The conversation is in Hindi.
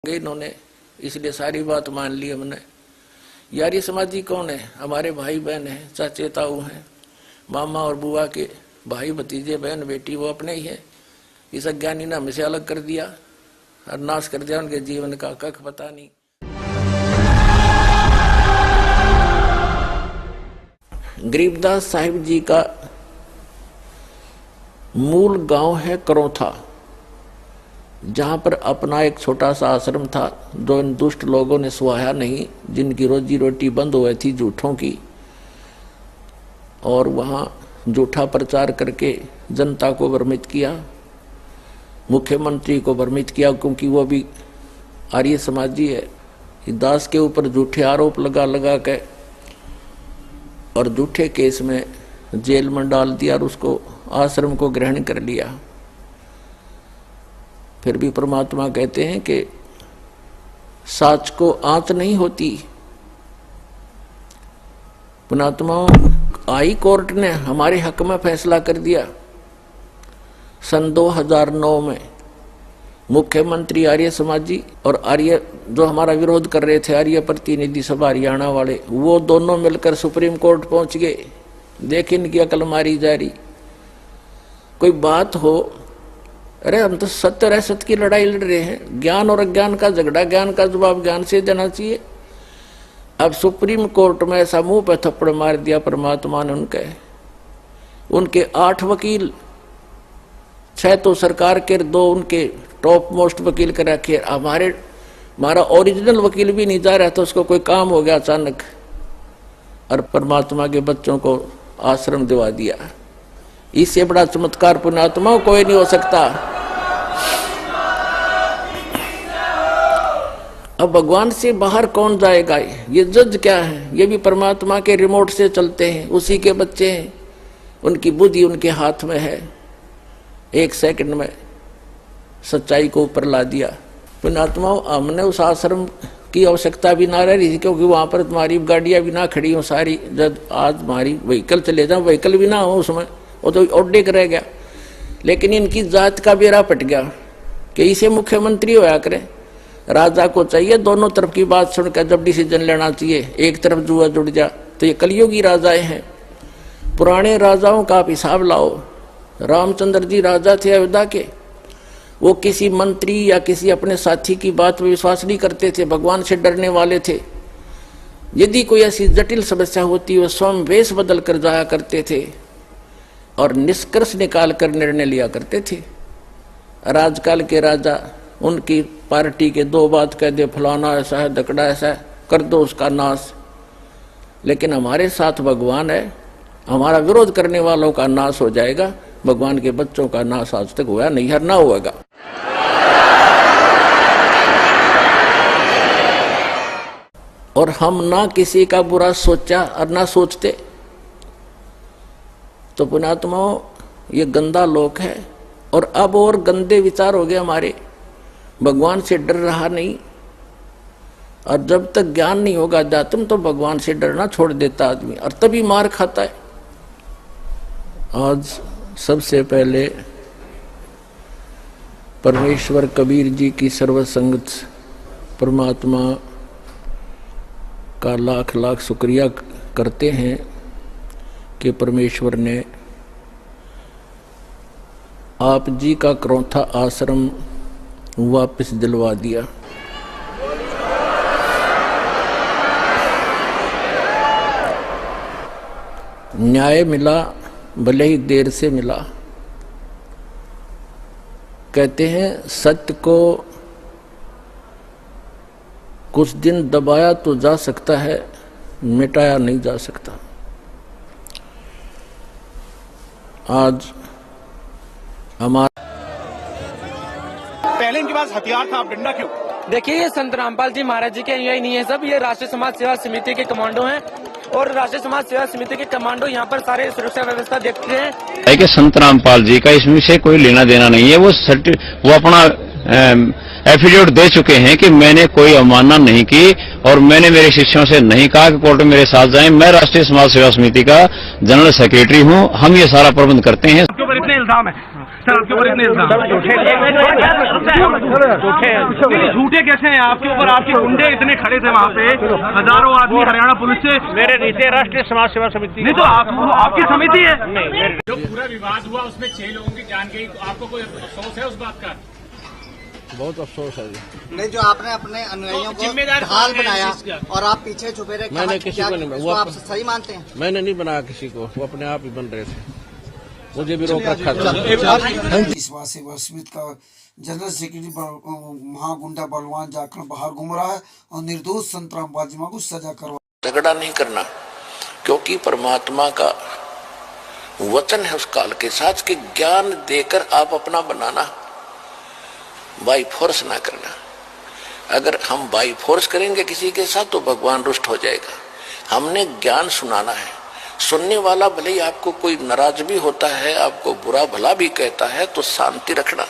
इन्होंने, इसलिए सारी बात मान ली हमने। यारी समाजी कौन है? हमारे भाई बहन हैं, चाचे ताऊ हैं, मामा और बुआ के भाई भतीजे बहन बेटी वो अपने ही है। इस अज्ञानी ने हमसे अलग कर दिया और नाश कर दिया उनके जीवन का कख पता नहीं। गरीबदास साहिब जी का मूल गांव है करौथा, जहां पर अपना एक छोटा सा आश्रम था जो इन दुष्ट लोगों ने सुहाया नहीं, जिनकी रोजी रोटी बंद हुई थी झूठों की, और वहां झूठा प्रचार करके जनता को भ्रमित किया, मुख्यमंत्री को भ्रमित किया, क्योंकि वो भी आर्य समाजी है। दास के ऊपर झूठे आरोप लगा लगा के और झूठे केस में जेल में डाल दिया और उसको आश्रम को ग्रहण कर लिया। फिर भी परमात्मा कहते हैं कि साच को आंच नहीं होती। पुणात्माओं, हाई कोर्ट ने हमारे हक में फैसला कर दिया। सन 2009 में मुख्यमंत्री आर्य समाजी और आर्य जो हमारा विरोध कर रहे थे, आर्य प्रतिनिधि सभा हरियाणा वाले, वो दोनों मिलकर सुप्रीम कोर्ट पहुंच गए। देख इनकी अकल मारी जा रही। कोई बात हो, अरे हम तो सत्य और असत्य की लड़ाई लड़ रहे हैं, ज्ञान और अज्ञान का झगड़ा, ज्ञान का जवाब ज्ञान से देना चाहिए। अब सुप्रीम कोर्ट में ऐसा मुंह पे थप्पड़ मार दिया परमात्मा ने उनके 8 वकील, 6 तो सरकार के, 2 उनके टॉप मोस्ट वकील कर रखे। हमारा ओरिजिनल वकील भी नहीं जा रहा था, उसको कोई काम हो गया अचानक, और परमात्मा के बच्चों को आश्रम दिवा दिया। इससे बड़ा चमत्कार पुण्यात्मा कोई नहीं हो सकता। अब भगवान से बाहर कौन जाएगा? ये जज क्या है? ये भी परमात्मा के रिमोट से चलते हैं, उसी के बच्चे हैं, उनकी बुद्धि उनके हाथ में है। 1 सेकंड में सच्चाई को ऊपर ला दिया। पुण्यात्मा, हमने उस आश्रम की आवश्यकता भी ना रही, क्योंकि वहां पर तुम्हारी गाड़ियां भी ना खड़ी हो सारी। जब आज हमारी व्हीकल चले जाओ, व्हीकल भी ना हो उसमें, वो तो ओड्डे रह गया। लेकिन इनकी जात का बेड़ा पट गया कि इसे मुख्यमंत्री होया करें। राजा को चाहिए दोनों तरफ की बात सुनकर जब डिसीजन लेना चाहिए। एक तरफ जुआ जुड़ जा, तो ये कलयुगी राजाएं हैं। पुराने राजाओं का आप हिसाब लाओ। रामचंद्र जी राजा थे अयोध्या के, वो किसी मंत्री या किसी अपने साथी की बात में विश्वास नहीं करते थे, भगवान से डरने वाले थे। यदि कोई ऐसी जटिल समस्या होती, वो स्वयं वेश बदल कर जाया करते थे और निष्कर्ष निकाल कर निर्णय लिया करते थे। राजकाल के राजा, उनकी पार्टी के 2 बात कह दे, फलाना ऐसा है, दकड़ा ऐसा है, कर दो उसका नाश। लेकिन हमारे साथ भगवान है, हमारा विरोध करने वालों का नाश हो जाएगा, भगवान के बच्चों का नाश आज तक हुआ नहीं, हर ना होगा। और हम ना किसी का बुरा सोचा और ना सोचते। तो पुण्यात्माओं, ये गंदा लोक है, और अब और गंदे विचार हो गए हमारे। भगवान से डर रहा नहीं, और जब तक ज्ञान नहीं होगा अध्यात्म, तो भगवान से डरना छोड़ देता आदमी, और तभी मार खाता है। आज सबसे पहले परमेश्वर कबीर जी की सर्वसंगत परमात्मा का लाख लाख शुक्रिया करते हैं कि परमेश्वर ने आप जी का करौथा आश्रम वापस दिलवा दिया। न्याय मिला, भले ही देर से मिला। कहते हैं सत्य को कुछ दिन दबाया तो जा सकता है, मिटाया नहीं जा सकता। आज हमारा पहले इनके पास हथियार था, अब डंडा क्यों? देखिए, ये संत रामपाल जी महाराज जी के अनुयायी नहीं है सब, ये राष्ट्रीय समाज सेवा समिति के कमांडो हैं, और राष्ट्रीय समाज सेवा समिति के कमांडो यहाँ पर सारे सुरक्षा व्यवस्था देखते हैं। कि संत रामपाल जी का इसमें से कोई लेना देना नहीं है। वो अपना एफिडेविट दे चुके हैं कि मैंने कोई अवमानना नहीं की, और मैंने मेरे शिष्यों से नहीं कहा कि कोर्ट में मेरे साथ जाएं। मैं राष्ट्रीय समाज सेवा समिति का जनरल सेक्रेटरी हूं, हम ये सारा प्रबंध करते हैं। आपके ऊपर इतने इल्जाम है, सर आपके ऊपर इतने इल्जाम झूठे कैसे हैं आपके ऊपर? आपके गुंडे इतने खड़े थे वहाँ पे, हजारों आदमी हरियाणा पुलिस से। मेरे नीचे राष्ट्रीय समाज सेवा समिति नहीं तो आपकी समिति है। जो पूरा विवाद हुआ उसमें 6 लोगों की जान गई, तो आपको कोई अफसोस है उस बात का? बहुत अफसोस है। नहीं, जो आपने अपने अनुयायियों को ढाल बनाया और आप पीछे छुपे रहे, मैंने किसी को नहीं, वो आप सही मानते हैं? मैंने नहीं बनाया किसी को, वो अपने आप ही बन रहे थे, मुझे भी रोक रखा था। सेवा समिति का जनरल सेक्रेटरी महागुंडा बलवान जाखड़ बाहर घूम रहा है और निर्दोष संतराम बाजिमा को सजा करवा। झगड़ा नहीं करना, क्योंकि परमात्मा का वचन है उस काल के साथ कि ज्ञान देकर आप अपना बनाना, बाई फोर्स ना करना। अगर हम बाई फोर्स करेंगे किसी के साथ तो भगवान रुष्ट हो जाएगा। हमने ज्ञान सुनाना है। सुनने वाला भले ही आपको कोई नाराज भी होता है, आपको बुरा भला भी कहता है, तो शांति रखना।